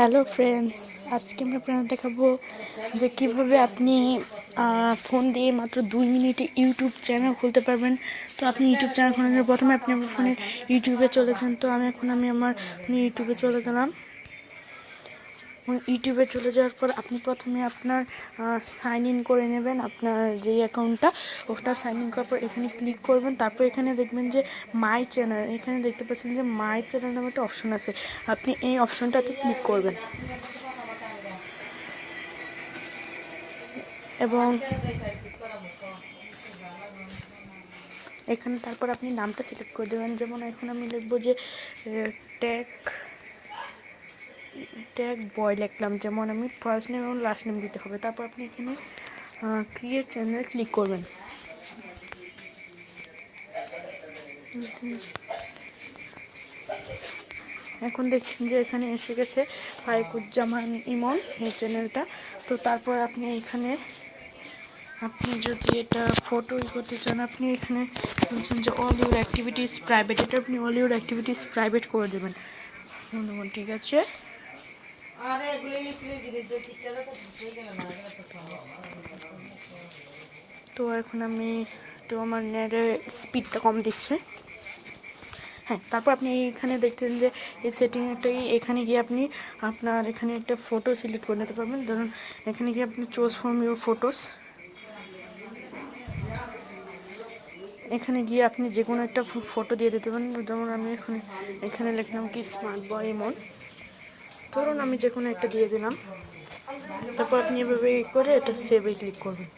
Hello friends, আজকে আমরা আপনাদের দেখাবো যে কিভাবে আপনি ফোন দিয়ে মাত্র 2 মিনিটে ইউটিউব চ্যানেল খুলতে পারবেন। তো আপনি ইউটিউব চ্যানেল খোলার জন্য প্রথমে আপনি আমার ফোনে ইউটিউবে চলে যান। তো আমি আমার ইউটিউবে চলে গেলাম। ইউটিউবে চলে যাওয়ার পর আপনি প্রথমে আপনার সাইন ইন করে নেবেন, আপনার যে অ্যাকাউন্টটা ওটা সাইন ইন করার পর এখানে ক্লিক করবেন। তারপর এখানে দেখবেন যে মাই চ্যানেল, এখানে দেখতে পাচ্ছেন যে মাই চ্যানেল নামে একটা অপশন আছে। আপনি এই অপশনটাতে ক্লিক করবেন এবং এখানে তারপর আপনি নামটা সিলেক্ট করে দেবেন। যেমন এখন আমি লিখবো যে টেক ট্যাগ বয় লিখলাম, যেমন আমি ফার্স্ট নেম এবং লাস্ট নেম দিতে হবে। তারপর আপনি এখানে ক্রিয়েট চ্যানেল ক্লিক করবেন। এখন দেখছেন যে এখানে এসে গেছে ফাইকুজ্জামান ইমন এই চ্যানেলটা। তো তারপর আপনি এখানে আপনি যদি এটা ফটো করতে চান, আপনি এখানে বলছেন যে অল ইউর অ্যাক্টিভিটিস প্রাইভেট, এটা আপনি অল ইউর অ্যাক্টিভিটিস প্রাইভেট করে দেবেন। ঠিক আছে। তো এখন আমি আমার নেটের স্পিডটা কম দিচ্ছে। হ্যাঁ, তারপর আপনি এখানে দেখতেন যে এই সেটিংটাই, এখানে গিয়ে আপনি আপনার এখানে একটা ফটো সিলেক্ট করে নিতে পারবেন। ধরুন এখানে গিয়ে আপনি চুজ ফ্রম ইউর ফটোস, এখানে গিয়ে আপনি যে কোনো একটা ফটো দিয়ে দিতে পারেন। যেমন আমি এখানে লিখলাম কি স্মার্ট বয় ইমন, ধরুন আমি যে কোনো একটা দিয়ে দিলাম। তারপর আপনি এভাবে করে এটা সেভে ক্লিক করবেন।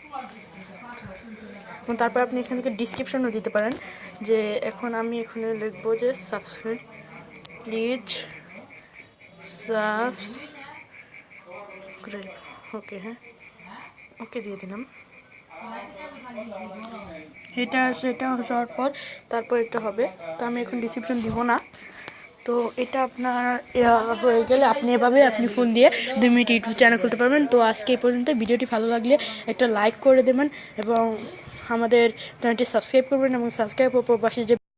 তারপর আপনি এখান থেকে ডিসক্রিপশনও দিতে পারেন, যে এখন আমি এখানে লিখবো যে সাবস্ক্রাইব প্লিজ সাবস্ক্রাইব, ওকে, হ্যাঁ ওকে দিয়ে দিলাম। সেটা হওয়ার পর তারপর এটা হবে। তো আমি এখন ডিসক্রিপশন দিব না। তো এটা আপনার হয়ে গেলে আপনি এভাবে আপনি ফোন দিয়ে 2 মিনিট ইউটিউব চ্যানেল খুলতে পারবেন। তো আজকে এই পর্যন্ত। ভিডিওটি ভালো লাগলে একটা লাইক করে দেবেন এবং আমাদের চ্যানেলটি সাবস্ক্রাইব করবেন এবং সাবস্ক্রাইব পাশে যে